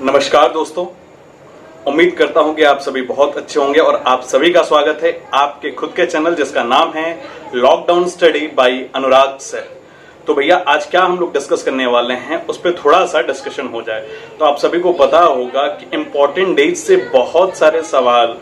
नमस्कार दोस्तों, उम्मीद करता हूं कि आप सभी बहुत अच्छे होंगे और आप सभी का स्वागत है आपके खुद के चैनल जिसका नाम है लॉकडाउन स्टडी बाय अनुराग सर। तो भैया आज क्या हम लोग डिस्कस करने वाले हैं उस पर थोड़ा सा डिस्कशन हो जाए। तो आप सभी को पता होगा कि इंपॉर्टेंट डेट से बहुत सारे सवाल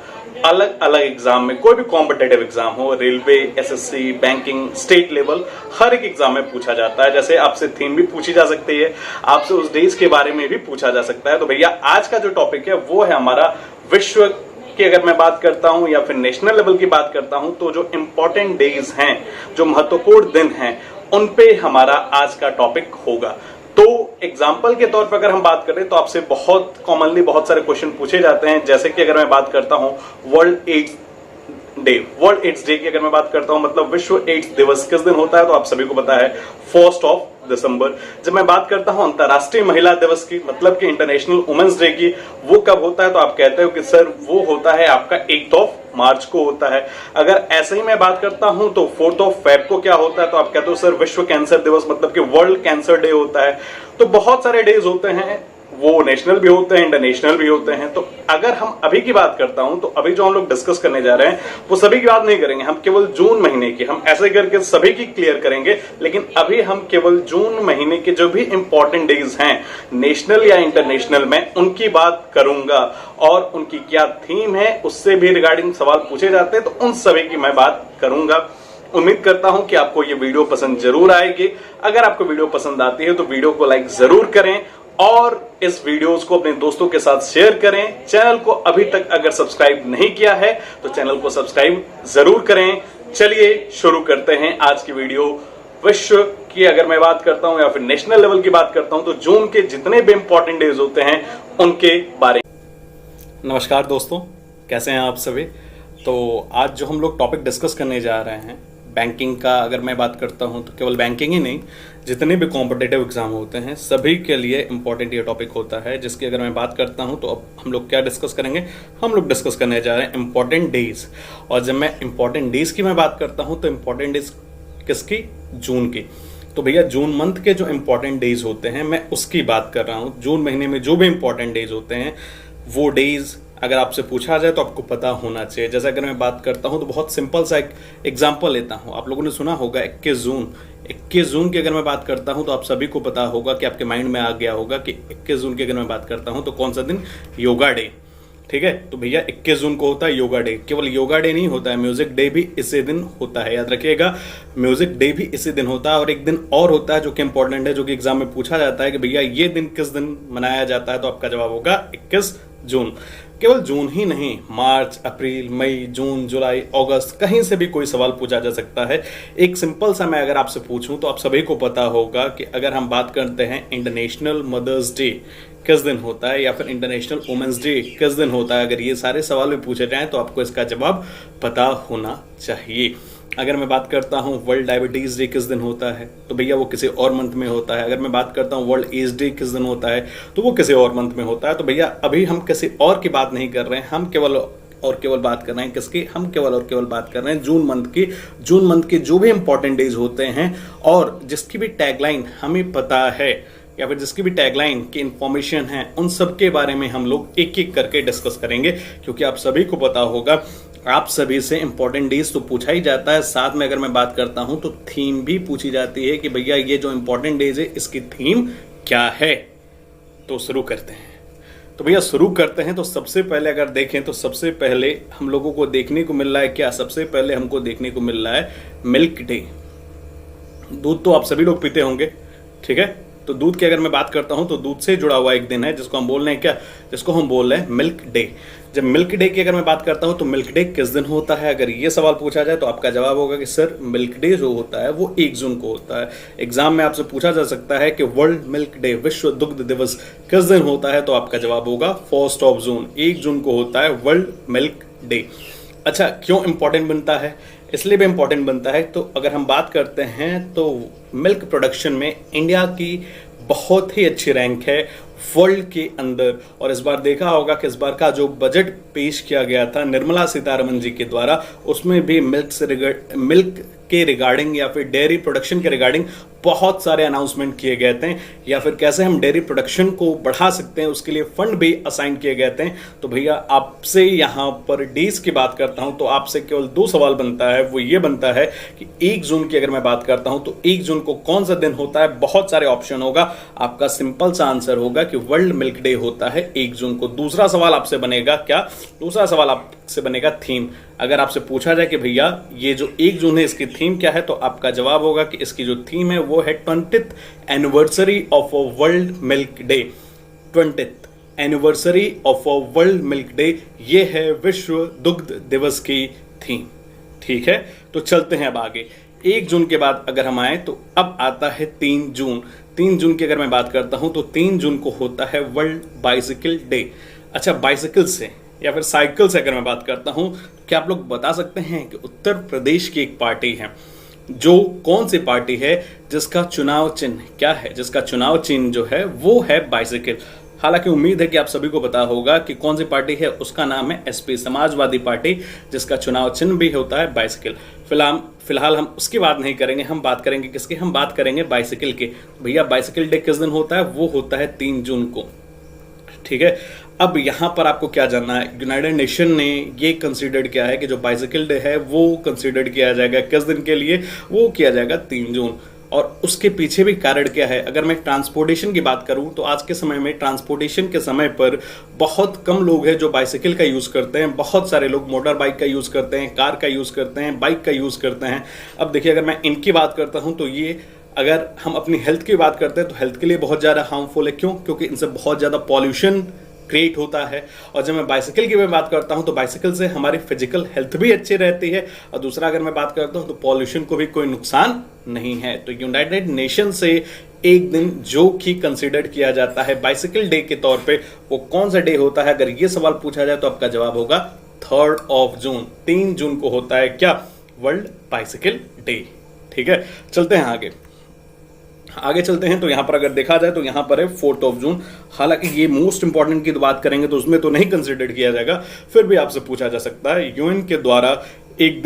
अलग अलग एग्जाम में, कोई भी कॉम्पिटेटिव एग्जाम हो, railway, SSC, banking, state level, हर एक एग्जाम में पूछा जाता है। जैसे आपसे थीम भी पूछी जा सकती है, आपसे उस डेज के बारे में भी पूछा जा सकता है। तो भैया आज का जो टॉपिक है वो है हमारा विश्व की, अगर मैं बात करता हूं या फिर नेशनल लेवल की बात करता हूं, तो जो इंपॉर्टेंट डेज हैं, जो महत्वपूर्ण दिन हैं, उन पे हमारा आज का टॉपिक होगा। तो एग्जाम्पल के तौर पर अगर हम बात करें तो आपसे बहुत कॉमनली बहुत सारे क्वेश्चन पूछे जाते हैं। जैसे कि अगर मैं बात करता हूं वर्ल्ड एड्स डे की अगर मैं बात करता हूं, मतलब विश्व एड्स दिवस किस दिन होता है, तो आप सभी को पता है 1 दिसंबर। जब मैं बात करता हूं अंतर्राष्ट्रीय महिला दिवस की, मतलब कि इंटरनेशनल वुमेन्स डे की, वो कब होता है, तो आप कहते हो कि सर वो होता है आपका 8 मार्च को होता है। अगर ऐसे ही मैं बात करता हूं तो 4 फेब को क्या होता है, तो आप कहते हो सर विश्व कैंसर दिवस, मतलब कि वर्ल्ड कैंसर डे होता है। तो बहुत सारे डेज होते हैं, वो नेशनल भी होते हैं, इंटरनेशनल भी होते हैं। तो अगर हम अभी की बात करता हूं तो अभी जो हम लोग डिस्कस करने जा रहे हैं वो सभी की बात नहीं करेंगे, हम केवल जून महीने की, हम ऐसे करके सभी की क्लियर करेंगे। लेकिन अभी हम केवल जून महीने के जो भी इंपॉर्टेंट डेज हैं नेशनल या इंटरनेशनल में, उनकी बात करूंगा और उनकी क्या थीम है, उससे भी रिगार्डिंग सवाल पूछे जाते हैं, तो उन सभी की मैं बात करूंगा। उम्मीद करता हूं कि आपको ये वीडियो पसंद जरूर आएगी। अगर आपको वीडियो पसंद आती है तो वीडियो को लाइक जरूर करें और इस वीडियोस को अपने दोस्तों के साथ शेयर करें। चैनल को अभी तक अगर सब्सक्राइब नहीं किया है तो चैनल को सब्सक्राइब जरूर करें। चलिए शुरू करते हैं आज की वीडियो। विश्व की अगर मैं बात करता हूं या फिर नेशनल लेवल की बात करता हूं तो जून के जितने भी इंपॉर्टेंट डेज होते हैं उनके बारे में। नमस्कार दोस्तों, कैसे हैं आप सभी। तो आज जो हम लोग टॉपिक डिस्कस करने जा रहे हैं बैंकिंग का, अगर मैं बात करता हूं तो केवल बैंकिंग ही नहीं, जितने भी कॉम्पिटेटिव एग्जाम होते हैं सभी के लिए इंपॉर्टेंट ये टॉपिक होता है। जिसकी अगर मैं बात करता हूं तो अब हम लोग क्या डिस्कस करेंगे, हम लोग डिस्कस करने जा रहे हैं इंपॉर्टेंट डेज। और जब मैं इंपॉर्टेंट डेज की मैं बात करता हूं तो इंपॉर्टेंट डेज किसकी, जून की। तो भैया जून मंथ के जो इंपॉर्टेंट डेज होते हैं मैं उसकी बात कर रहा हूं। जून महीने में जो भी इंपॉर्टेंट डेज होते हैं वो डेज अगर आपसे पूछा जाए तो आपको पता होना चाहिए। जैसे अगर मैं बात करता हूं तो बहुत सिंपल सा एक एग्जांपल लेता हूं। आप लोगों ने सुना होगा 21 जून की अगर मैं बात करता हूं तो आप सभी को पता होगा कि आपके माइंड में आ गया होगा कि 21 जून की अगर मैं बात करता हूं तो कौन सा दिन, योगा डे। ठीक है, तो भैया 21 जून को होता है योगा डे। केवल योगा डे नहीं होता है, म्यूजिक डे भी इसी दिन होता है, याद रखिएगा। म्यूजिक डे भी इसी दिन होता है। और एक दिन और होता है जो कि इंपॉर्टेंट है, जो कि एग्जाम में पूछा जाता है कि भैया ये दिन किस दिन मनाया जाता है, तो आपका जवाब होगा 21 जून। केवल जून ही नहीं, मार्च, अप्रैल, मई, जून, जुलाई, अगस्त, कहीं से भी कोई सवाल पूछा जा सकता है। एक सिंपल सा मैं अगर आपसे पूछूं तो आप सभी को पता होगा कि अगर हम बात करते हैं इंटरनेशनल मदर्स डे किस दिन होता है या फिर इंटरनेशनल वुमेन्स डे किस दिन होता है, अगर ये सारे सवाल भी पूछे जाएं तो आपको इसका जवाब पता होना चाहिए। अगर मैं बात करता हूं वर्ल्ड डायबिटीज डे किस दिन होता है, तो भैया वो किसी और मंथ में होता है। अगर मैं बात करता हूं वर्ल्ड एज डे किस दिन होता है, तो वो किसी और मंथ में होता है। तो भैया अभी हम किसी और की बात नहीं कर रहे हैं, हम केवल और केवल बात कर रहे हैं किसकी, हम केवल और केवल बात कर रहे हैं जून मंथ की। जून मंथ के जो भी इंपॉर्टेंट डेज होते हैं और जिसकी भी टैगलाइन हमें पता है या फिर जिसकी भी टैगलाइन की इंफॉर्मेशन है, उन सब के बारे में हम लोग एक एक करके डिस्कस करेंगे। क्योंकि आप सभी को पता होगा, आप सभी से इंपॉर्टेंट डेज तो पूछा ही जाता है, साथ में अगर मैं बात करता हूं तो थीम भी पूछी जाती है कि भैया ये जो इंपॉर्टेंट डेज है इसकी थीम क्या है। तो शुरू करते हैं। तो भैया शुरू करते हैं। तो सबसे पहले अगर देखें तो सबसे पहले हम लोगों को देखने को मिल रहा है क्या, सबसे पहले हमको देखने को मिल रहा है मिल्क डे। दूध तो आप सभी लोग पीते होंगे, ठीक है। तो दूध की अगर मैं बात करता हूं तो दूध से जुड़ा हुआ एक दिन है जिसको हम बोल रहे हैं क्या, जिसको हम बोल रहे हैं मिल्क डे। जब मिल्क डे की अगर मैं बात करता हूं तो मिल्क डे किस दिन होता है, अगर ये सवाल पूछा जाए तो आपका जवाब होगा कि सर मिल्क डे जो होता है वो 1 जून को होता है। एग्जाम में आपसे पूछा जा सकता है कि वर्ल्ड मिल्क डे, विश्व दुग्ध दिवस किस दिन होता है, तो आपका जवाब होगा 1 जून। 1 जून को होता है वर्ल्ड मिल्क डे। अच्छा, क्यों इंपॉर्टेंट बनता है, इसलिए भी इंपॉर्टेंट बनता है। तो अगर हम बात करते हैं तो मिल्क प्रोडक्शन में इंडिया की बहुत ही अच्छी रैंक है वर्ल्ड के अंदर। और इस बार देखा होगा कि इस बार का जो बजट पेश किया गया था निर्मला सीतारमन जी के द्वारा, उसमें भी मिल्क के रिगार्डिंग या फिर डेयरी प्रोडक्शन के रिगार्डिंग बहुत सारे अनाउंसमेंट किए गए थे, या फिर कैसे हम डेयरी प्रोडक्शन को बढ़ा सकते हैं उसके लिए फंड भी असाइन किए गए थे। तो भैया आपसे यहाँ पर डेज की बात करता हूं तो आपसे केवल 2 सवाल बनता है, वो ये बनता है कि 1 जून की अगर मैं बात करता हूं तो 1 जून को कौन सा दिन होता है। बहुत सारे ऑप्शन होगा, आपका सिंपल सा आंसर होगा कि वर्ल्ड मिल्क डे होता है 1 जून को। दूसरा सवाल आपसे बनेगा क्या, दूसरा सवाल आपसे बनेगा थीम। अगर आपसे पूछा जाए कि भैया ये जो 1 जून है इसकी थीम क्या है, तो आपका जवाब होगा कि इसकी जो थीम है वो है 20th anniversary of a world milk day. 20th anniversary of a world milk day, ये है विश्व दुग्ध दिवस की थीम। ठीक है, तो चलते हैं अब आगे। 1 जून के बाद अगर हम आए तो अब आता है 3 जून। 3 जून की अगर मैं बात करता हूं तो 3 जून को होता है वर्ल्ड बाइसिकल डे। अच्छा, बाइसिकल से या फिर साइकिल से अगर मैं बात करता हूं, क्या आप लोग बता सकते हैं कि उत्तर प्रदेश की एक पार्टी है, जो कौन सी पार्टी है जिसका चुनाव चिन्ह क्या है, जिसका चुनाव चिन्ह जो है वो है बाइसिकल। हालांकि उम्मीद है कि आप सभी को पता होगा कि कौन सी पार्टी है, उसका नाम है एसपी समाजवादी पार्टी, जिसका चुनाव चिन्ह भी होता है बाइसिकल। फिलहाल हम उसकी बात नहीं करेंगे, हम बात करेंगे किसकी, हम बात करेंगे बाइसिकल के। भैया बाइसिकल डे किस दिन होता है, वो होता है 3 जून को। ठीक है, अब यहां पर आपको क्या जानना है, यूनाइटेड नेशन ने ये कंसीडर्ड किया है कि जो बाइसिकल डे है वो कंसीडर्ड किया जाएगा किस दिन के लिए, वो किया जाएगा 3 जून। और उसके पीछे भी कारण क्या है, अगर मैं ट्रांसपोर्टेशन की बात करूं तो आज के समय में ट्रांसपोर्टेशन के समय पर बहुत कम लोग हैं जो बाइसिकल का यूज करते हैं। बहुत सारे लोग मोटर बाइक का यूज करते हैं, कार का यूज करते हैं, बाइक का यूज करते हैं। अब देखिए, अगर मैं इनकी बात करता हूं तो ये, अगर हम अपनी हेल्थ की बात करते हैं तो हेल्थ के लिए बहुत ज्यादा हार्मफुल है। क्यों? क्योंकि इनसे बहुत ज्यादा पॉल्यूशन क्रिएट होता है। और जब मैं बाइसिकल की मैं बात करता हूं तो बाइसिकल से हमारी फिजिकल हेल्थ भी अच्छी रहती है, और दूसरा अगर मैं बात करता हूं तो पॉल्यूशन को भी कोई नुकसान नहीं है। तो यूनाइटेड नेशन से एक दिन जो कि कंसीडर किया जाता है बाइसिकल डे के तौर पे, वो कौन सा डे होता है, अगर ये सवाल पूछा जाए तो आपका जवाब होगा 3 जून। 3 जून को होता है क्या, वर्ल्ड बाइसिकल डे। ठीक है, चलते हैं आगे चलते हैं। तो यहां पर अगर देखा जाए तो यहां पर है 4 जून। हालांकि ये मोस्ट इंपॉर्टेंट की बात करेंगे तो उसमें तो नहीं कंसिडर किया जाएगा, फिर भी आपसे पूछा जा सकता है। यूएन के द्वारा एक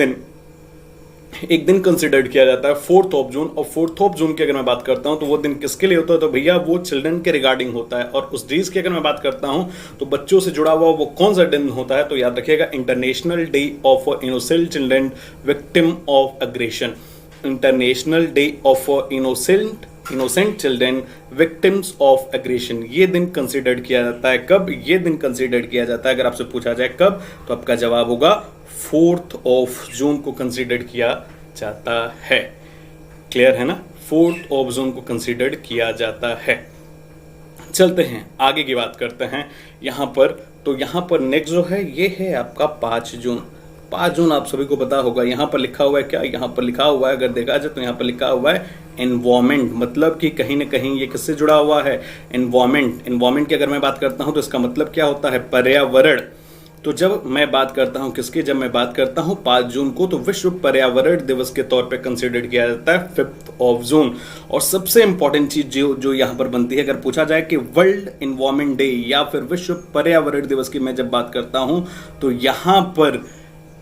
दिन कंसिडर किया जाता है 4 जून। और 4 जून की अगर मैं बात करता हूं तो वो दिन किसके लिए होता है, तो भैया वो चिल्ड्रन के रिगार्डिंग होता है। और उस डेज की अगर मैं बात करता हूं तो बच्चों से जुड़ा हुआ वो कौन सा दिन होता है, तो याद रखिएगा, international day of innocent children victim of aggression. International day of innocent children victims of aggression, ये दिन कंसिडर्ड किया जाता है। कब ये दिन कंसिडर्ड किया जाता है, अगर आपसे पूछा जाए कब, तो आपका जवाब होगा 4 जून को कंसिडर्ड किया जाता है। क्लियर है ना, 4 जून को कंसिडर्ड किया जाता है। चलते हैं आगे की बात करते हैं यहां पर। तो यहां पर नेक्स्ट जो है ये है आपका 5 जून। 5 जून आप सभी को पता होगा, यहां पर लिखा हुआ है क्या, यहां पर लिखा हुआ है, अगर देखा जाए तो यहां पर लिखा हुआ है एनवायरमेंट। मतलब कि कहीं ना कहीं ये किससे जुड़ा हुआ है, एनवायरमेंट की अगर मैं बात करता हूं तो इसका मतलब क्या होता है, पर्यावरण। तो जब मैं बात करता हूं किसकी, जब मैं बात करता हूं 5 जून को, तो विश्व पर्यावरण दिवस के तौर पे कंसीडर किया जाता है 5 जून। और सबसे इंपॉर्टेंट चीज जो यहां पर बनती है, अगर पूछा जाए कि वर्ल्ड एनवायरमेंट डे या फिर विश्व पर्यावरण दिवस की मैं जब बात करता हूं तो यहां पर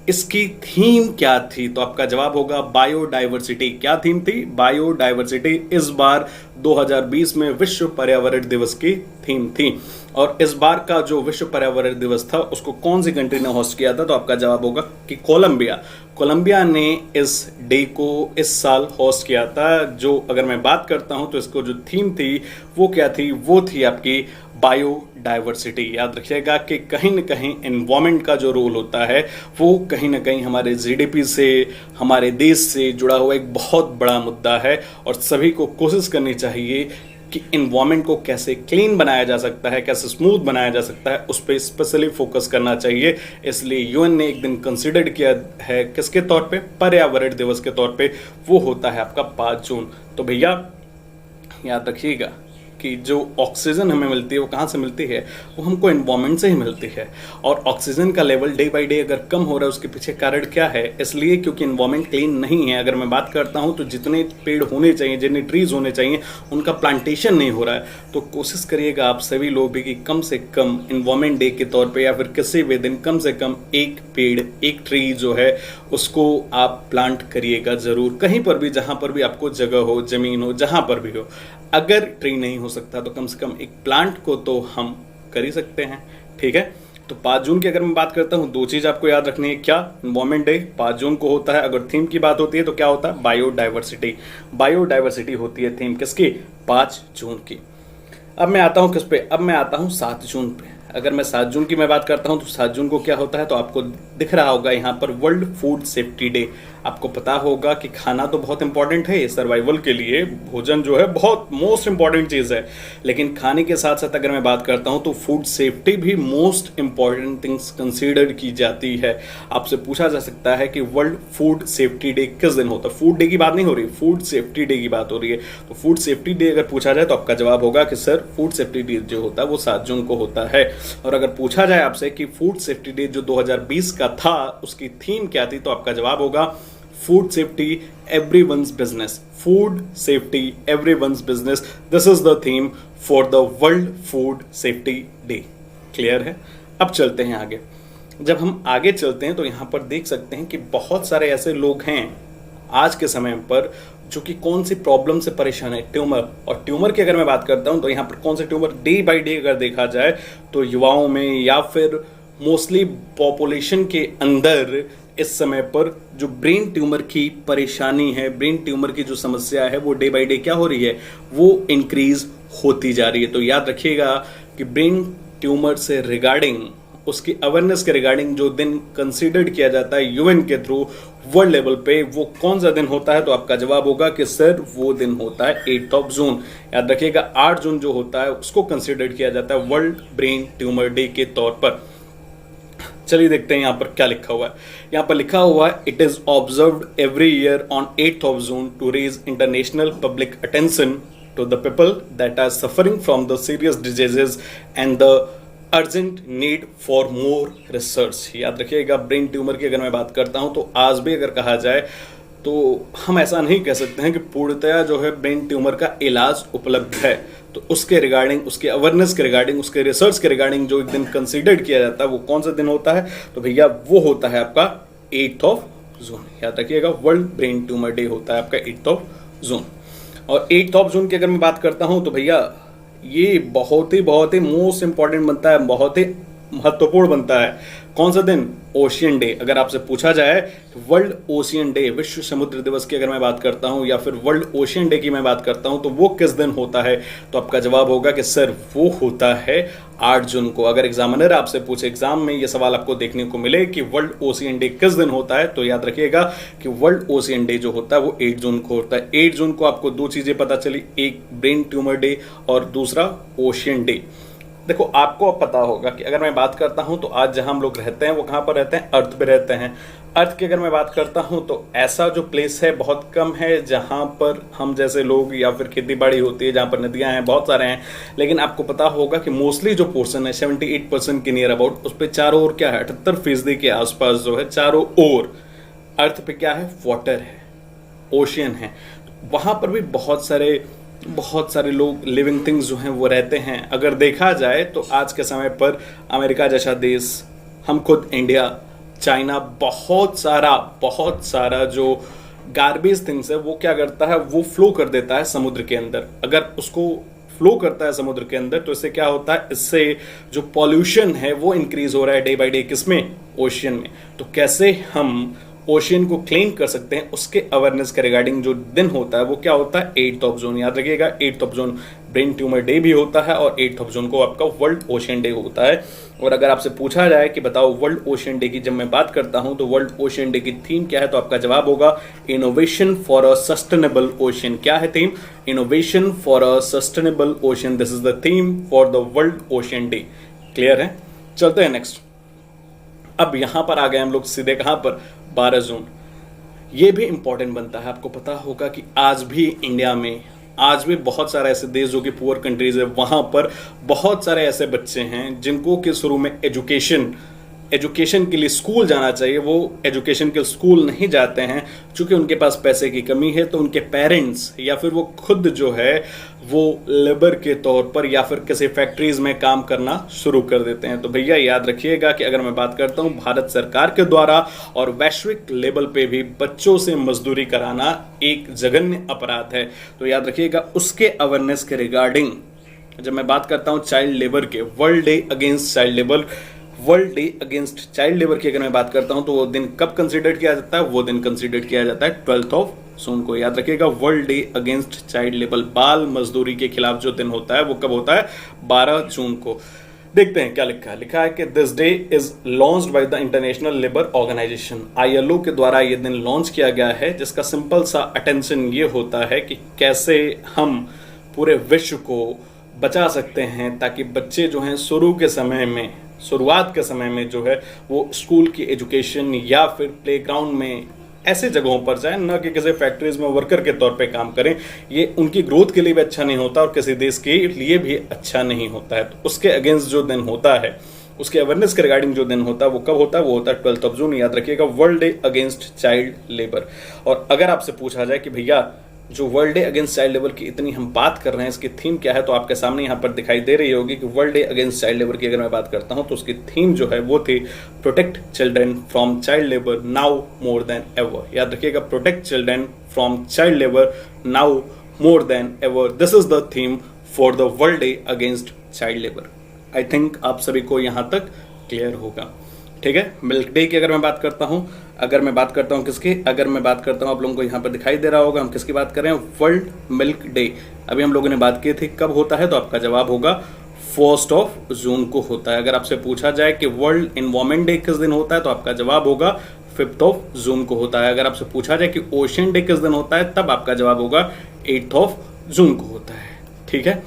इसकी थीम क्या थी, तो आपका जवाब होगा बायोडाइवर्सिटी। क्या थीम थी, बायोडाइवर्सिटी। इस बार 2020 में विश्व पर्यावरण दिवस की थीम थी। और इस बार का जो विश्व पर्यावरण दिवस था उसको कौन सी कंट्री ने होस्ट किया था, तो आपका जवाब होगा कि कोलंबिया ने इस डे को इस साल होस्ट किया था। जो अगर मैं बात करता हूं तो इसको जो थीम थी वो क्या थी, वो थी आपकी बायोडाइवर्सिटी। याद रखिएगा कि कहीं ना कहीं एनवायरमेंट का जो रोल होता है वो कहीं ना कहीं हमारे जीडीपी से, हमारे देश से जुड़ा हुआ एक बहुत बड़ा मुद्दा है। और सभी को कोशिश करनी चाहिए कि एनवायरमेंट को कैसे क्लीन बनाया जा सकता है, कैसे स्मूथ बनाया जा सकता है, उस पर स्पेशली फोकस करना चाहिए। इसलिए यूएन ने एक दिन कंसिडर किया है किसके तौर पे, पर्यावरण दिवस के तौर पे, वो होता है आपका 5 जून। तो भैया याद रखिएगा कि जो ऑक्सीजन हमें मिलती है वो कहाँ से मिलती है, वो हमको एनवायरमेंट से ही मिलती है। और ऑक्सीजन का लेवल डे बाय डे अगर कम हो रहा है, उसके पीछे कारण क्या है? इसलिए क्योंकि एनवायरमेंट क्लीन नहीं है। अगर मैं बात करता हूँ तो जितने पेड़ होने चाहिए, जितने ट्रीज होने चाहिए, उनका प्लांटेशन नहीं हो रहा है। तो कोशिश करिएगा आप सभी लोग भी कि कम से कम एनवायरमेंट डे के तौर पे या फिर किसी भी दिन कम से कम एक पेड़, एक ट्री जो है उसको आप प्लांट करिएगा जरूर, कहीं पर भी, जहां पर भी आपको जगह हो, जमीन हो, जहां पर भी हो। अगर ट्री नहीं हो सकता तो कम से कम एक प्लांट को तो हम कर ही सकते हैं। ठीक है, तो 5 जून की अगर मैं बात करता हूं, 2 चीज आपको याद रखनी है। क्या? एनवायरमेंट डे 5 जून को होता है। अगर थीम की बात होती है तो क्या होता है? बायोडाइवर्सिटी। बायोडाइवर्सिटी होती है थीम किसकी? 5 जून की। अब मैं आता हूं किस पे? अब मैं आता हूं 7 जून पे। अगर मैं 7 जून की मैं बात करता हूं तो 7 जून को क्या होता है, तो आपको दिख रहा होगा यहाँ पर वर्ल्ड फूड सेफ्टी डे। आपको पता होगा कि खाना तो बहुत इंपॉर्टेंट है सर्वाइवल के लिए, भोजन जो है बहुत मोस्ट इंपॉर्टेंट चीज है, लेकिन खाने के साथ साथ अगर मैं बात करता हूं तो फूड सेफ्टी भी मोस्ट इंपॉर्टेंट थिंग्स कंसीडर की जाती है। आपसे पूछा जा सकता है कि वर्ल्ड फूड सेफ्टी डे किस दिन होता है? फूड डे की बात नहीं हो रही, फूड सेफ्टी डे की बात हो रही है। तो फूड सेफ्टी डे अगर पूछा जाए तो आपका जवाब होगा कि सर फूड सेफ्टी डे जो होता है वो 7 जून को होता है। और अगर पूछा जाए आपसे कि फूड सेफ्टी डे जो 2020 का था उसकी थीम क्या थी, तो आपका जवाब होगा food safety everyone's business. Food safety everyone's business, this is the theme for the world food safety day. Clear है? अब चलते हैं आगे। जब हम आगे चलते हैं तो यहां पर देख सकते हैं कि बहुत सारे ऐसे लोग हैं आज के समय पर जो कि कौन सी प्रॉब्लम से परेशान है? ट्यूमर। और ट्यूमर की अगर मैं बात करता हूं तो यहाँ पर कौन से ट्यूमर डे बाय डे अगर देखा जाए तो युवाओं में या फिर मोस्टली पॉपुलेशन के अंदर इस समय पर जो ब्रेन ट्यूमर की परेशानी है, ब्रेन ट्यूमर की जो समस्या है, वो डे बाय डे क्या हो रही है? वो इंक्रीज होती जा रही है। तो याद रखिएगा कि ब्रेन ट्यूमर से रिगार्डिंग, उसकी अवेयरनेस के रिगार्डिंग जो दिन कंसीडर्ड किया जाता है यूएन के थ्रू वर्ल्ड लेवल पे, वो कौन सा दिन होता है? तो आपका जवाब होगा कि सर वो दिन होता है 8 जून। याद रखिएगा 8 जून जो होता है उसको कंसीडर्ड किया जाता है वर्ल्ड ब्रेन ट्यूमर डे के तौर पर। चलिए देखते हैं यहां पर क्या लिखा हुआ है। यहां पर लिखा हुआ है it is observed every year on 8 June to raise international public attention to the people that are suffering from the serious diseases and the urgent need for more research. याद रखिएगा ब्रेन ट्यूमर की अगर मैं बात करता हूं तो आज भी अगर कहा जाए तो हम ऐसा नहीं कह सकते हैं कि पूर्णतया जो है ब्रेन ट्यूमर का इलाज उपलब्ध है। तो उसके रिगार्डिंग, उसके अवेयरनेस के रिगार्डिंग, उसके रिसर्च के रिगार्डिंग जो एक दिन कंसीडर्ड किया जाता है वो कौन सा दिन होता है? तो भैया वो होता है आपका 8 जून। याद रखिएगा वर्ल्ड ब्रेन ट्यूमर डे होता है आपका 8 जून। और 8 जून की अगर मैं बात करता हूं तो भैया ये बहुत ही मोस्ट इंपॉर्टेंट बनता है, बहुत ही महत्वपूर्ण बनता है। कौन सा दिन? Ocean day. अगर आपसे पूछा जाए वर्ल्ड ओशियन डे, विश्व समुद्र दिवस की अगर मैं बात करता हूं या फिर वर्ल्ड ओशियन डे की मैं बात करता हूं तो वो किस दिन होता है? तो आपका जवाब होगा कि सर वो होता है 8 जून को। अगर एग्जामिनर आपसे पूछे, एग्जाम में ये सवाल आपको देखने को मिले कि वर्ल्ड ओशियन डे किस दिन होता है, तो याद रखिएगा कि वर्ल्ड ओशियन डे जो होता है वो 8 जून को होता है। 8 जून को आपको 2 चीजें पता चली, एक ब्रेन ट्यूमर डे और दूसरा ओशियन डे। देखो आपको अब पता होगा कि अगर मैं बात करता हूं तो आज जहां हम लोग रहते हैं वो कहां पर रहते हैं? अर्थ पे रहते हैं। अर्थ की अगर मैं बात करता हूं तो ऐसा जो प्लेस है बहुत कम है जहां पर हम जैसे लोग या फिर खेती बाड़ी होती है, जहां पर नदियां हैं, बहुत सारे हैं। लेकिन आपको पता होगा कि मोस्टली जो पोर्शन है 78% के नियर अबाउट, उस पर चारों ओर क्या है? 78% के आसपास जो है चारों ओर अर्थ पे क्या है? वाटर है, ओशियन है। वहां पर भी बहुत सारे लोग, लिविंग थिंग्स जो हैं वो रहते हैं। अगर देखा जाए तो आज के समय पर अमेरिका जैसा देश, हम खुद इंडिया, चाइना, बहुत सारा जो गार्बेज थिंग्स है वो क्या करता है? वो फ्लो कर देता है समुद्र के अंदर। अगर उसको फ्लो करता है समुद्र के अंदर तो इससे क्या होता है? इससे जो पॉल्यूशन है वो इंक्रीज हो रहा है डे बाय डे। किसमें? ओशियन में। तो कैसे हम ओशियन को क्लीन कर सकते हैं, उसके अवेयरनेस के रिगार्डिंग जो दिन होता है वो क्या होता है? 8 जून। याद रखिएगा 8 जून ब्रेन ट्यूमर डे भी होता है और 8 जून को आपका वर्ल्ड ओशियन डे होता है। और अगर आपसे पूछा जाए कि बताओ वर्ल्ड ओशियन डे की जब मैं बात करता हूं तो वर्ल्ड ओशियन डे की थीम क्या है, तो आपका जवाब होगा innovation for a sustainable ocean. क्या है theme? Innovation for a sustainable ocean. This is the theme for the world ocean day. Clear है? चलते हैं नेक्स्ट। अब यहां पर आ गए हम लोग सीधे कहां पर? 12 जून। ये भी इंपॉर्टेंट बनता है। आपको पता होगा कि आज भी इंडिया में आज भी बहुत सारे ऐसे देश जो कि पुअर कंट्रीज है, वहां पर बहुत सारे ऐसे बच्चे हैं जिनको कि शुरू में एजुकेशन के लिए स्कूल जाना चाहिए, वो एजुकेशन के स्कूल नहीं जाते हैं क्योंकि उनके पास पैसे की कमी है। तो उनके पेरेंट्स या फिर वो खुद जो है वो लेबर के तौर पर या फिर किसी फैक्ट्रीज में काम करना शुरू कर देते हैं। तो भैया याद रखिएगा कि अगर मैं बात करता हूं भारत सरकार के द्वारा और वैश्विक लेवल पे भी बच्चों से मजदूरी कराना एक जघन्य अपराध है। तो याद रखिएगा उसके अवेयरनेस के रिगार्डिंग जब मैं बात करता हूं चाइल्ड लेबर के, world day against child labour की अगर मैं बात करता हूं तो वो दिन कब कंसीडर किया जाता है? वो दिन कंसीडर किया जाता है 12 जून को। याद रखिएगा world day against child labour, बाल मजदूरी के खिलाफ जो दिन होता है वो कब होता है? 12 जून को। देखते हैं क्या लिखा है कि this day is launched by the international labour organization, ILO के द्वारा ये दिन लॉन्च किया गया है, जिसका सिंपल सा अटेंशन ये होता है कि कैसे हम पूरे विश्व को बचा सकते हैं ताकि बच्चे जो हैं शुरुआत के समय में जो है वो स्कूल की एजुकेशन या फिर प्लेग्राउंड में ऐसे जगहों पर जाए, न कि किसी फैक्ट्रीज में वर्कर के तौर पे काम करें। ये उनकी ग्रोथ के लिए भी अच्छा नहीं होता और किसी देश के लिए भी अच्छा नहीं होता है। तो उसके अगेंस्ट जो दिन होता है, उसके अवेयरनेस के रिगार्डिंग जो दिन होता है वो कब होता है? वो होता है 12 जून। याद रखिएगा world day against child labour. और अगर आपसे पूछा जाए कि भैया जो world day against child labour की इतनी हम बात कर रहे हैं, इसकी थीम क्या है, तो आपके सामने यहाँ पर दिखाई दे रही होगी कि world day against child labour की अगर मैं बात करता हूँ तो उसकी थीम जो है वो थी protect children from child labour now more than ever. याद रखिएगा protect children from child labour now more than ever, this is the theme for the world day against child labour. I think आप सभी को यहाँ तक clear होगा। ठीक है, मिल्क डे की अगर मैं बात करता हूं किसकी, अगर मैं बात करता हूं आप लोगों को यहाँ पर दिखाई दे रहा होगा हम किसकी बात कर रहे हैं? World milk day. अभी हम लोगों ने बात की थी कब होता है, तो आपका जवाब होगा 1 जून को होता है। अगर आपसे पूछा जाए कि वर्ल्ड एनवायरमेंट डे किस दिन होता है, तो आपका जवाब होगा 5 जून को होता है। अगर आपसे पूछा जाए कि ओशियन डे किस दिन होता है, तब आपका जवाब होगा 8 जून को होता है। ठीक है,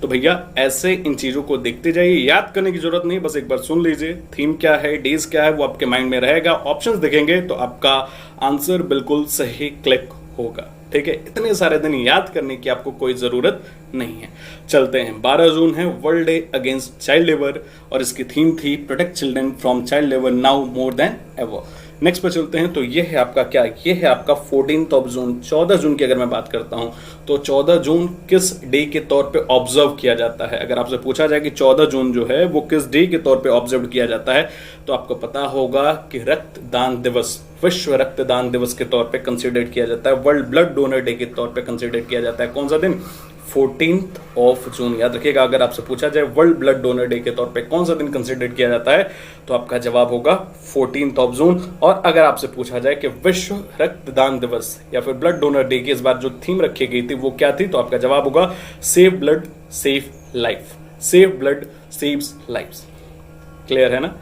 तो भैया ऐसे इन चीजों को देखते जाइए, याद करने की जरूरत नहीं, बस एक बार सुन लीजिए थीम क्या है, डेज क्या है, वो आपके माइंड में रहेगा। ऑप्शंस दिखेंगे तो आपका आंसर बिल्कुल सही क्लिक होगा। ठीक है, इतने सारे दिन याद करने की आपको कोई जरूरत नहीं है। चलते हैं, 12 जून है world day against child labour और इसकी थीम थी protect children from child labour now more than ever. Next पर चलते हैं, तो ये है आपका क्या, ये है आपका 14 जून। 14 जून की अगर मैं बात करता हूं तो 14 जून किस डे के तौर पे ऑब्जर्व किया जाता है? अगर आपसे पूछा जाए कि 14 जून जो है वो किस डे के तौर पे ऑब्जर्व किया जाता है, तो आपको पता होगा कि रक्तदान दिवस, विश्व रक्तदान दिवस के तौर पे कंसीडर किया जाता है, वर्ल्ड ब्लड डोनर डे के तौर पे कंसीडर किया जाता है। कौन सा दिन? 14 जून। याद रखिएगा अगर आपसे पूछा जाए वर्ल्ड ब्लड डोनर डे के तौर पे कौन सा दिन कंसीडर किया जाता है, तो आपका जवाब होगा 14 जून। और अगर आपसे पूछा जाए कि विश्व रक्तदान दिवस या फिर ब्लड डोनर डे की इस बार जो थीम रखी गई थी वो क्या थी, तो आपका जवाब होगा save blood save life, save blood saves lives. Clear है ना?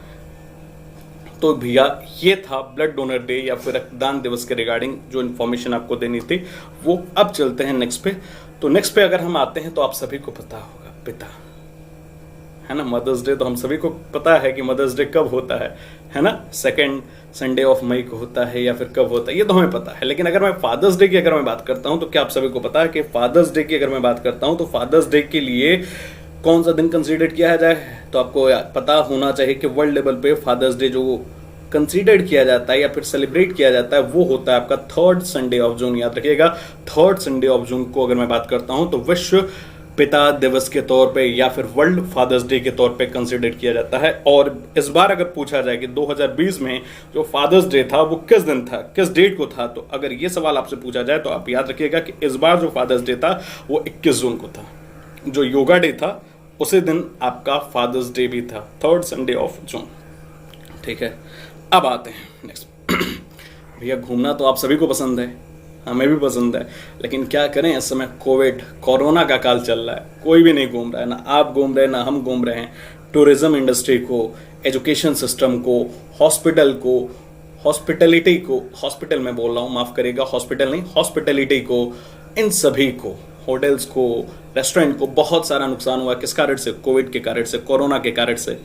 तो भैया ये था ब्लड डोनर डे या फिर रक्तदान दिवस के रिगार्डिंग जो इन्फॉर्मेशन आपको देनी थी वो। अब चलते हैं नेक्स्ट पे। तो नेक्स्ट पे अगर हम आते हैं तो आप सभी को पता होगा पिता, है ना, मदर्स डे। तो हम सभी को पता है कि मदर्स डे कब होता है ना, 2nd संडे ऑफ मई को होता है या फिर कब होता है, ये तो हमें पता है। लेकिन अगर मैं फादर्स डे की अगर मैं बात करता हूं तो क्या आप सभी को पता है कि फादर्स डे की अगर मैं बात करता हूं तो फादर्स डे के लिए कौन सा दिन कंसीडर किया जाए? तो आपको पता होना चाहिए कि वर्ल्ड लेवल पे फादर्स डे जो कंसीडर किया जाता है या फिर सेलिब्रेट किया जाता है वो होता है आपका 3rd संडे ऑफ जून। याद रखिएगा 3rd संडे ऑफ जून को अगर मैं बात करता हूं तो विश्व पिता दिवस के तौर पे या फिर वर्ल्ड फादर्स डे के तौर पे कंसीडर किया जाता है। और इस बार अगर पूछा जाए कि 2020 में जो फादर्स डे था वो किस दिन था, किस डेट को था, तो अगर ये सवाल आपसे पूछा जाए तो आप याद रखिएगा कि इस बार जो फादर्स डे था वो 21 जून को था। जो योगा डे था उसी दिन आपका फादर्स डे भी था, 3rd संडे ऑफ जून। ठीक है, अब आते हैं नेक्स्ट। भैया घूमना तो आप सभी को पसंद है, हमें भी पसंद है, लेकिन क्या करें, इस समय कोरोना का काल चल रहा है, कोई भी नहीं घूम रहा है, ना आप घूम रहे हैं ना हम घूम रहे हैं। टूरिज्म इंडस्ट्री को, एजुकेशन सिस्टम को, हॉस्पिटल को, हॉस्पिटलिटी को, हॉस्पिटल में बोल रहा हूँ, माफ करिएगा, हॉस्पिटल नहीं, हॉस्पिटलिटी को, इन सभी को, होटल्स को, रेस्टोरेंट को बहुत सारा नुकसान हुआ। किस कारण से? कोविड के कारण से, कोरोना के कारण से।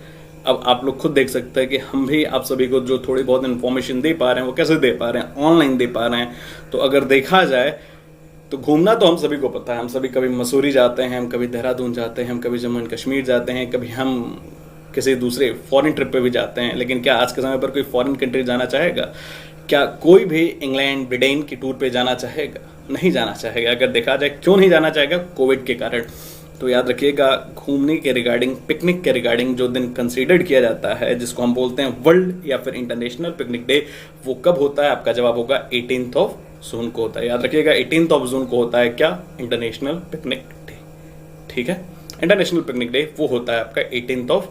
अब आप लोग खुद देख सकते हैं कि हम भी आप सभी को जो थोड़ी बहुत इन्फॉर्मेशन दे पा रहे हैं वो कैसे दे पा रहे हैं, ऑनलाइन दे पा रहे हैं। तो अगर देखा जाए तो घूमना तो हम सभी को पता है, हम सभी कभी मसूरी जाते हैं, हम कभी देहरादून जाते हैं, हम कभी जम्मू एंड कश्मीर जाते हैं, कभी हम किसी दूसरे फॉरेन ट्रिप पे भी जाते हैं। लेकिन क्या आज के समय पर कोई फॉरेन कंट्री जाना चाहेगा? क्या कोई भी इंग्लैंड ब्रिटेन की टूर पे जाना चाहेगा? नहीं जाना चाहेगा। अगर देखा जाए क्यों नहीं जाना चाहेगा? कोविड के कारण। तो याद रखिएगा, घूमने के रिगार्डिंग, पिकनिक के रिगार्डिंग जो दिन कंसीडर्ड किया जाता है, जिसको हम बोलते हैं वर्ल्ड या फिर इंटरनेशनल पिकनिक डे, वो कब होता है? आपका जवाब होगा 18th ऑफ जून को होता है। याद रखिएगा 18th ऑफ जून को होता है क्या? International picnic day. ठीक है, इंटरनेशनल पिकनिक डे वो होता है आपका 18th ऑफ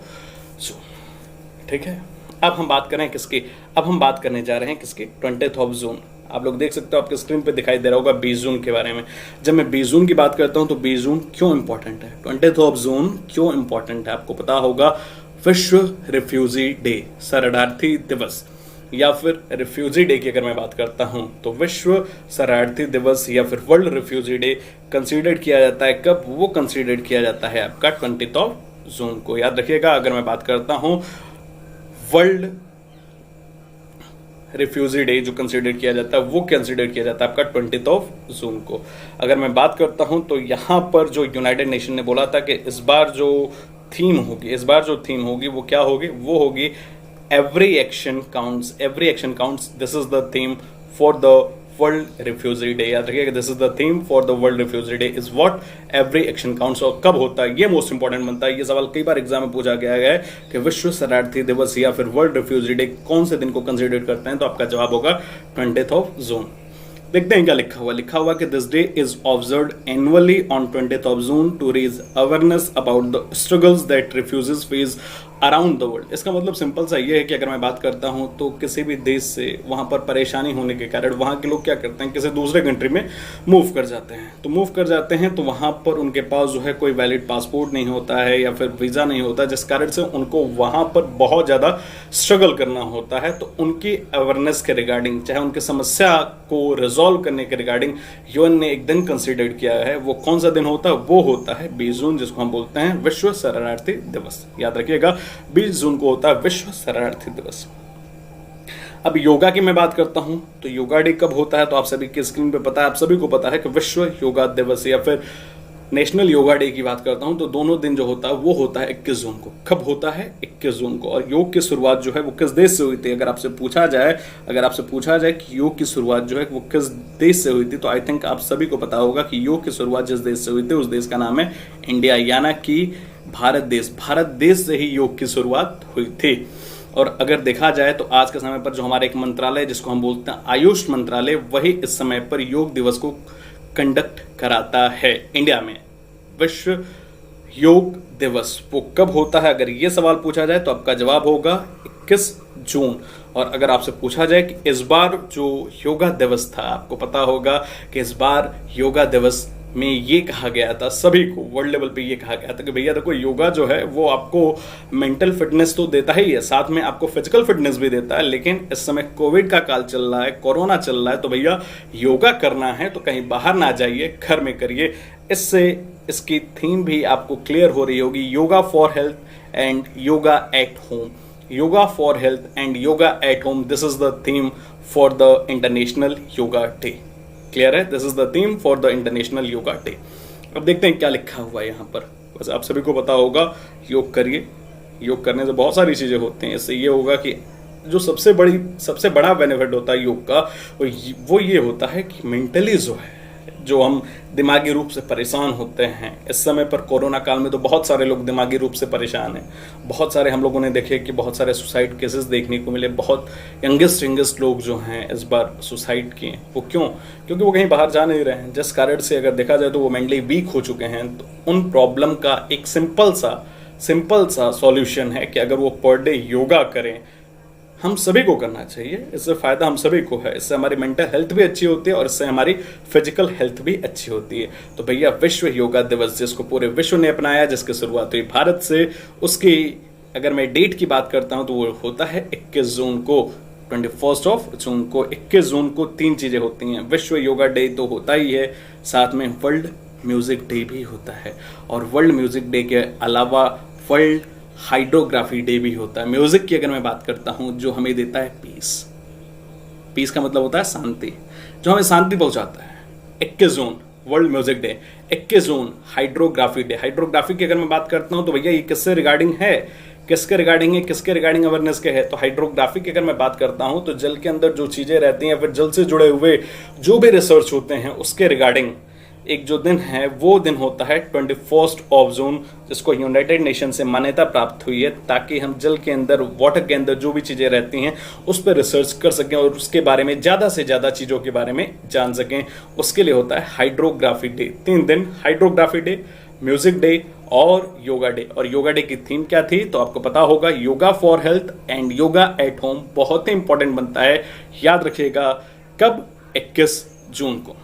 जून। ठीक है, अब हम बात करें किसकी? अब हम बात करने जा रहे हैं किसकी? 20th ऑफ जून। आप लोग देख सकते हो, आपके स्क्रीन पे दिखाई दे रहा होगा 20 जून के बारे में। जब मैं 20 जून की बात करता हूं तो 20 जून क्यों इंपॉर्टेंट है? 20th ऑफ जून क्यों इंपॉर्टेंट है? आपको पता होगा, विश्व रिफ्यूजी डे, शरणार्थी दिवस, या फिर रिफ्यूजी डे की अगर मैं बात करता हूं तो विश्व शरणार्थी दिवस या फिर वर्ल्ड रिफ्यूजी डे कंसीडर किया जाता है कब? वो कंसीडर किया जाता है आपका 20th ऑफ जून को। याद रखिएगा, अगर मैं बात करता हूं वर्ल्ड रिफ्यूजी डे जो कंसीडर किया जाता है, वो कंसीडर किया जाता है आपका 20th ऑफ जून को। अगर मैं बात करता हूं तो यहां पर जो यूनाइटेड नेशन ने बोला था कि इस बार जो थीम होगी वो क्या होगी? वो होगी every action counts, every action counts. This is the theme for the world refugee day. याद रखिएगा, this is the theme for the world refugee day is what? Every action counts. और कब होता है? ये मोस्ट इंपॉर्टेंट बनता है। ये सवाल कई बार एग्जाम में पूछा गया है कि विश्व शरणार्थी दिवस या फिर वर्ल्ड रिफ्यूजी डे कौन से दिन को कंसीडर करते हैं? तो आपका जवाब होगा 20th ऑफ जून। देखते हैं क्या लिखा हुआ। लिखा हुआ कि this day is observed annually on 20th of June to raise awareness about the struggles that refugees face around the world. इसका मतलब सिंपल सा ये है कि अगर मैं बात करता हूं तो किसी भी देश से वहां पर परेशानी होने के कारण वहां के लोग क्या करते हैं? किसी दूसरे कंट्री में मूव कर जाते हैं। तो मूव कर जाते हैं तो वहां पर उनके पास जो है कोई वैलिड पासपोर्ट नहीं होता है या फिर वीजा नहीं होता, जिस कारण से उनको वहां पर बहुत ज्यादा स्ट्रगल करना होता है। तो उनकी अवेयरनेस के रिगार्डिंग, चाहे उनकी समस्या को रिजॉल्व करने के रिगार्डिंग यूएन ने एक दिन कंसिडर किया है। वो कौन सा दिन होता है? वो होता है 20 जून, जिसको हम बोलते हैं विश्व शरणार्थी दिवस। याद रखिएगा, 20 जून को होता है विश्व शरणार्थी दिवस। अब योगा की मैं बात करता हूं तो योगा डे कब होता है? तो आप सभी के स्क्रीन पे पता है, आप सभी को पता है कि विश्व योगा दिवस या फिर नेशनल योगा डे की बात करता हूं तो दोनों दिन जो होता है वो होता है 21 जून को। कब होता है? 21 जून को। और योग की शुरुआत जो है वो किस देश से हुई थी? अगर आपसे पूछा जाए कि योग की शुरुआत जो है वो किस देश से हुई थी, तो आई थिंक आप सभी को पता होगा कि योग की शुरुआत जिस देश से हुई थी उस देश का नाम है इंडिया, यानी कि भारत देश से ही योग की शुरुआत हुई थी। और अगर देखा जाए तो आज के समय पर जो हमारा एक मंत्रालय जिसको हम बोलते हैं आयुष मंत्रालय, वही इस समय पर योग दिवस को कंडक्ट कराता है इंडिया में। विश्व योग दिवस वो कब होता है? अगर ये सवाल पूछा जाए तो आपका जवाब होगा 21 जून। और अगर आपसे पूछा जाए कि इस बार जो योगा दिवस था, आपको पता होगा कि इस बार योगा दिवस में ये कहा गया था सभी को, वर्ल्ड लेवल पे ये कहा गया था कि भैया देखो, योगा जो है वो आपको मेंटल फिटनेस तो देता ही है, साथ में आपको फिजिकल फिटनेस भी देता है। लेकिन इस समय कोविड का काल चल रहा है, कोरोना चल रहा है, तो भैया योगा करना है तो कहीं बाहर ना जाइए, घर में करिए। इससे इसकी थीम भी आपको क्लियर हो रही होगी, yoga for health and yoga at home. Yoga for health and yoga at home, this is the theme for the international yoga day. Clear है? This is the theme for the international yoga day. अब देखते हैं क्या लिखा हुआ है यहाँ पर। बस आप सभी को पता होगा, योग करिए। योग करने से बहुत सारी चीजें होती हैं। इससे ये होगा कि जो सबसे बड़ा बेनिफिट होता है योग का, वो ये होता है कि मेंटली जो हम दिमागी रूप से परेशान होते हैं, इस समय पर कोरोना काल में तो बहुत सारे लोग दिमागी रूप से परेशान हैं। बहुत सारे हम लोगों ने देखे कि बहुत सारे सुसाइड केसेस देखने को मिले। बहुत यंगेस्ट लोग जो हैं इस बार सुसाइड किए। वो क्यों? क्योंकि वो कहीं बाहर जा नहीं रहे हैं, जिस कारण से अगर देखा जाए तो वो मेंटली वीक हो चुके हैं। तो उन प्रॉब्लम का एक सिंपल सा सॉल्यूशन है कि अगर वो पर डे योगा करें। हम सभी को करना चाहिए, इससे फायदा हम सभी को है। इससे हमारी मेंटल हेल्थ भी अच्छी होती है और इससे हमारी फिजिकल हेल्थ भी अच्छी होती है। तो भैया विश्व योगा दिवस, जिसको पूरे विश्व ने अपनाया, जिसकी शुरुआत हुई भारत से, उसकी अगर मैं डेट की बात करता हूं तो वो होता है 21 जून को। 21 ऑफ जून को, 21 जून को 3 चीजें होती हैं। विश्व योगा डे तो होता ही है, साथ में वर्ल्ड म्यूजिक डे भी होता है। और वर्ल्ड म्यूजिक डे के अलावा वर्ल्ड हाइड्रोग्राफी डे भी होता है। म्यूजिक की अगर मैं बात करता हूं, जो हमें देता है पीस का मतलब होता है शांति, जो हमें शांति पहुंचाता है। 21 जून वर्ल्ड म्यूजिक डे। 21 जून हाइड्रोग्राफी डे। हाइड्रोग्राफी की अगर मैं बात करता हूं तो भैया ये किससे रिगार्डिंग है, किसके रिगार्डिंग है, किसके रिगार्डिंग अवेयरनेस के है? तो हाइड्रोग्राफी की अगर मैं बात करता हूं तो जल के अंदर जो चीजें रहती हैं, फिर जल से जुड़े हुए जो भी रिसर्च होते हैं उसके रिगार्डिंग एक जो दिन है वो दिन होता है 21 जून, जिसको यूनाइटेड नेशन से मान्यता प्राप्त हुई है ताकि हम जल के अंदर, वाटर के अंदर जो भी चीजें रहती हैं उस पर रिसर्च कर सकें और उसके बारे में ज्यादा से ज्यादा चीजों के बारे में जान सकें। उसके लिए होता है हाइड्रोग्राफी डे। 3 दिन, हाइड्रोग्राफी डे, म्यूजिक डे और योगा डे। और योगा डे की थीम क्या थी तो आपको पता होगा, yoga for health and yoga at home. बहुत ही इंपॉर्टेंट बनता है, याद रखिएगा। कब? 21 जून को।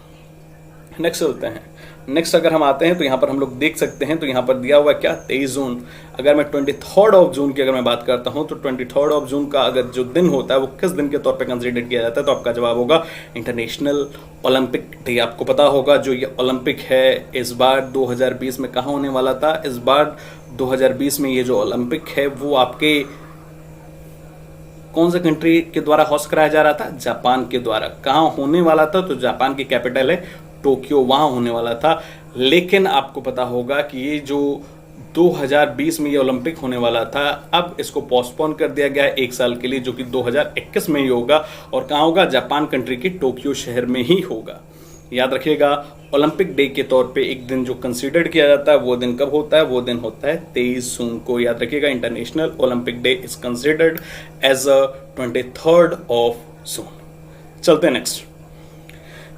नेक्स्ट चलते हैं। नेक्स्ट अगर हम आते हैं तो यहाँ पर हम लोग देख सकते हैं, तो यहाँ पर दिया हुआ क्या, 23 जून। अगर मैं 23 जून की अगर मैं बात करता हूँ तो 23 जून का अगर जो दिन होता है वो किस दिन के तौर पे कंसीडर किया जाता है तो आपका जवाब होगा इंटरनेशनल ओलंपिक डे। आपको पता होगा जो ये ओलंपिक है इस बार 2020 में कहाँ होने वाला था। इस बार 2020 में ये जो ओलंपिक है वो आपके कौन से कंट्री के द्वारा होस्ट कराया जा रहा था? जापान के द्वारा। कहाँ होने वाला था? तो जापान की कैपिटल है टोक्यो, वहां होने वाला था। लेकिन आपको पता होगा कि ये जो 2020 में ये ओलंपिक होने वाला था, अब इसको पोस्टपोन कर दिया गया है 1 साल के लिए, जो कि 2021 में ही होगा। और कहाँ होगा? जापान कंट्री की टोक्यो शहर में ही होगा। याद रखिएगा, ओलंपिक डे के तौर पे एक दिन जो कंसीडर किया जाता है वो दिन कब होता है? वो दिन होता है 23 जून को। याद रखिएगा, international Olympic day is considered as a 23 June. चलते हैं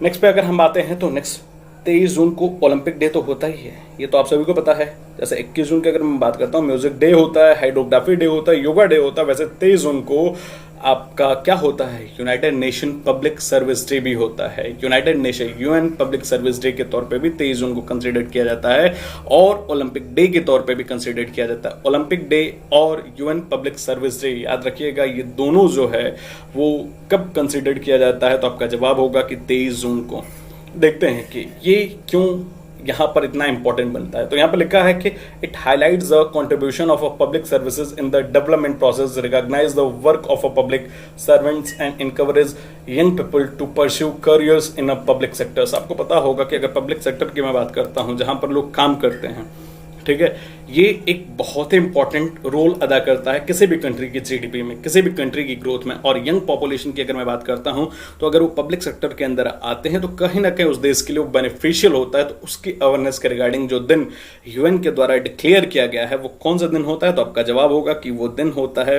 नेक्स्ट पे अगर हम आते हैं तो नेक्स्ट 23 जून को ओलंपिक डे तो होता ही है, ये तो आप सभी को पता है। जैसे 21 जून की अगर मैं बात करता हूँ म्यूजिक डे होता है, हाइड्रोग्राफी डे होता है, योगा डे होता है, वैसे 23 जून को आपका क्या होता है? United nation public service day भी होता है। United nation UN public service day के तौर पे भी 23 जून को कंसीडर किया जाता है और ओलंपिक डे के तौर पे भी कंसीडर किया जाता है। ओलंपिक डे और यूएन पब्लिक सर्विस डे, याद रखिएगा, ये दोनों जो है वो कब कंसीडर किया जाता है तो आपका जवाब होगा कि 23 जून को। देखते हैं कि ये क्यों यहाँ पर इतना इंपॉर्टेंट बनता है। तो यहाँ पर लिखा है कि it highlights the contribution of a public services in the development process, recognise the work of a public servants and encourage young people to pursue careers in a public sectors. आपको पता होगा कि अगर पब्लिक सेक्टर की मैं बात करता हूँ, जहाँ पर लोग काम करते हैं, ठीक है, ये एक बहुत ही इंपॉर्टेंट रोल अदा करता है किसी भी कंट्री की जीडीपी में, किसी भी कंट्री की ग्रोथ में। और यंग पॉपुलेशन की अगर मैं बात करता हूं तो अगर वो पब्लिक सेक्टर के अंदर आते हैं तो कहीं ना कहीं उस देश के लिए बेनिफिशियल होता है। तो उसकी अवेयरनेस के रिगार्डिंग जो दिन यूएन के द्वारा डिक्लेयर किया गया है वो कौन सा दिन होता है तो आपका जवाब होगा कि वो दिन होता है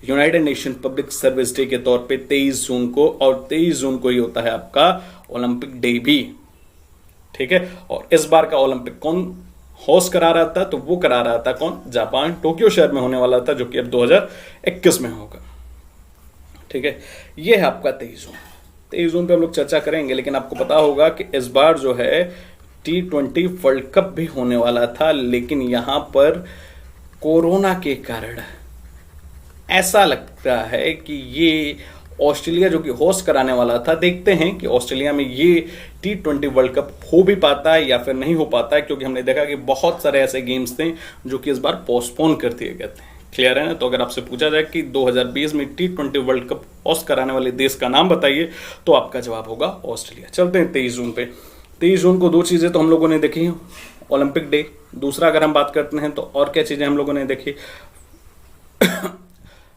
United nation public service day के तौर पे 23 जून को। और 23 जून को ही होता है आपका ओलंपिक डे भी, ठीक है। और इस बार का ओलंपिक कौन होस्ट करा रहा था? तो वो करा रहा था कौन? जापान, टोक्यो शहर में होने वाला था, जो कि अब 2021 में होगा, ठीक है। ये है आपका 23 जून पे हम लोग चर्चा करेंगे। लेकिन आपको पता होगा कि इस बार जो है T20 वर्ल्ड कप भी होने वाला था, लेकिन यहां पर कोरोना के कारण ऐसा लगता है कि ये ऑस्ट्रेलिया जो कि होस्ट कराने वाला था, देखते हैं कि ऑस्ट्रेलिया में ये T20 वर्ल्ड कप हो भी पाता है या फिर नहीं हो पाता है, क्योंकि हमने देखा कि बहुत सारे ऐसे गेम्स थे जो कि इस बार पोस्टपोन कर दिए गए थे। क्लियर है ना? तो अगर आपसे पूछा जाए कि 2020 में T20 वर्ल्ड कप होस्ट कराने वाले देश का नाम बताइए तो आपका जवाब होगा ऑस्ट्रेलिया। चलते हैं 23 जून पे। 23 जून को 2 चीजें तो हम लोगों ने देखी, ओलंपिक डे, दूसरा अगर हम बात करते हैं तो और क्या चीजें हम लोगों ने देखी,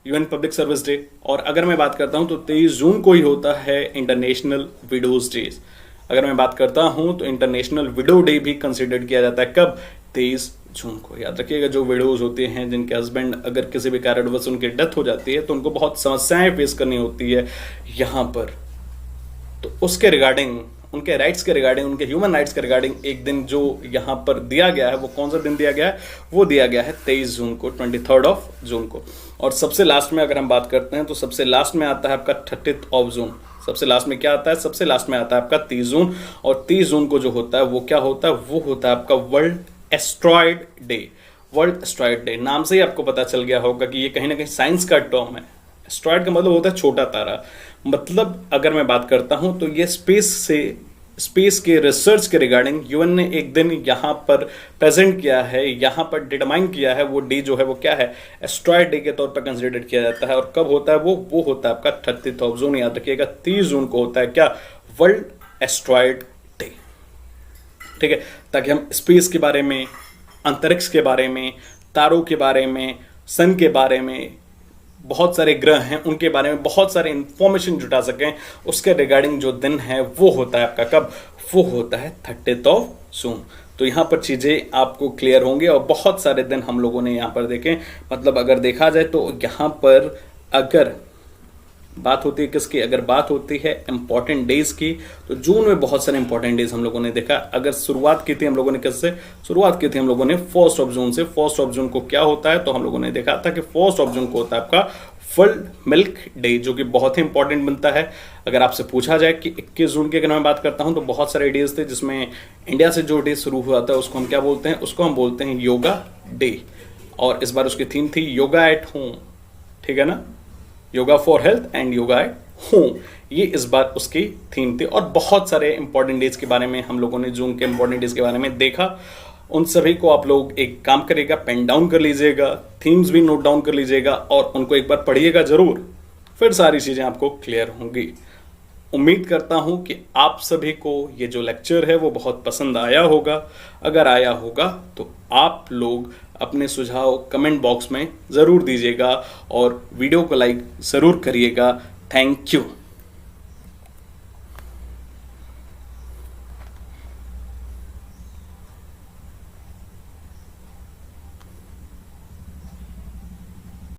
यूएन पब्लिक सर्विस डे। और अगर मैं बात करता हूं तो 23 जून को ही होता है इंटरनेशनल विडोज डे। अगर मैं बात करता हूं तो इंटरनेशनल विडो डे भी कंसीडर किया जाता है। कब? 23 जून को। याद रखिएगा, जो विडोज होते हैं, जिनके हस्बैंड अगर किसी भी कारणवश उनकी डेथ हो जाती है तो उनको बहुत समस्याएं फेस करनी होती है यहां पर। तो उसके रिगार्डिंग, उनके राइट्स के रिगार्डिंग, उनके ह्यूमन राइट्स के रिगार्डिंग एक दिन जो यहाँ पर दिया गया है, वो कौन सा दिन दिया गया है? वो दिया गया है 23 जून को, 23 जून को। और सबसे लास्ट में अगर हम बात करते हैं तो सबसे लास्ट में आता है आपका 30 जून। सबसे लास्ट में क्या आता है? सबसे लास्ट में आता है आपका 30 जून। और 30 जून को जो होता है वो क्या होता है? वो होता है आपका world asteroid day. World asteroid day, नाम से ही आपको पता चल गया होगा कि ये कहीं ना कहीं साइंस का टर्म है। एस्ट्रॉयड का मतलब होता है छोटा तारा। मतलब अगर मैं बात करता हूं तो ये स्पेस के रिसर्च के रिगार्डिंग यूएन ने एक दिन यहां पर प्रेजेंट किया है, यहां पर डिटरमाइन किया है। वो डे जो है वो क्या है? एस्ट्रॉयड डे के तौर पर कंसीडर किया जाता है। और कब होता है वो होता है आपका 30 जून। याद रखिएगा, 30 जून को होता है क्या? World asteroid day. ठीक है, ताकि हम स्पेस के बारे में, अंतरिक्ष के बारे में, तारों के बारे में, सन के बारे में, बहुत सारे ग्रह हैं उनके बारे में बहुत सारे इंफॉर्मेशन जुटा सकें। उसके रिगार्डिंग जो दिन है वो होता है आपका कब, वो होता है 30th ऑफ जून। तो यहाँ पर चीजें आपको क्लियर होंगे और बहुत सारे दिन हम लोगों ने यहाँ पर देखे। मतलब अगर देखा जाए तो यहाँ पर अगर बात होती है किसकी, अगर बात होती है इंपॉर्टेंट डेज की, तो जून में बहुत सारे इंपॉर्टेंट डेज हम लोगों ने देखा। अगर शुरुआत की थी हम लोगों ने किससे, शुरुआत की थी हम लोगों ने 1 जून से। 1 जून को क्या होता है, तो हम लोगों ने देखा था कि 1 जून को होता है आपका फुल मिल्क डे, जो कि बहुत ही इंपॉर्टेंट बनता है। अगर आपसे पूछा जाए कि 21 जून की अगर मैं बात करता हूं तो बहुत सारे डेज थे जिसमें इंडिया से जो डे शुरू हुआ था उसको हम क्या बोलते हैं, उसको हम बोलते हैं योगा डे। और इस बार उसकी थीम थी योगा एट होम, ठीक है ना, yoga for health and yoga at home, ये इस बार उसकी थीम थी। और बहुत सारे इंपॉर्टेंट डेज के बारे में हम लोगों ने जून के इंपॉर्टेंट डेज के बारे में देखा। उन सभी को आप लोग एक काम करिएगा, पेन डाउन कर लीजिएगा, थीम्स भी नोट डाउन कर लीजिएगा और उनको एक बार पढ़िएगा जरूर, फिर सारी चीजें आपको क्लियर होंगी। उम्मीद करता हूं कि आप सभी को ये जो लेक्चर है वो बहुत पसंद आया होगा। अगर आया होगा तो आप लोग अपने सुझाव कमेंट बॉक्स में जरूर दीजिएगा और वीडियो को लाइक जरूर करिएगा। Thank you.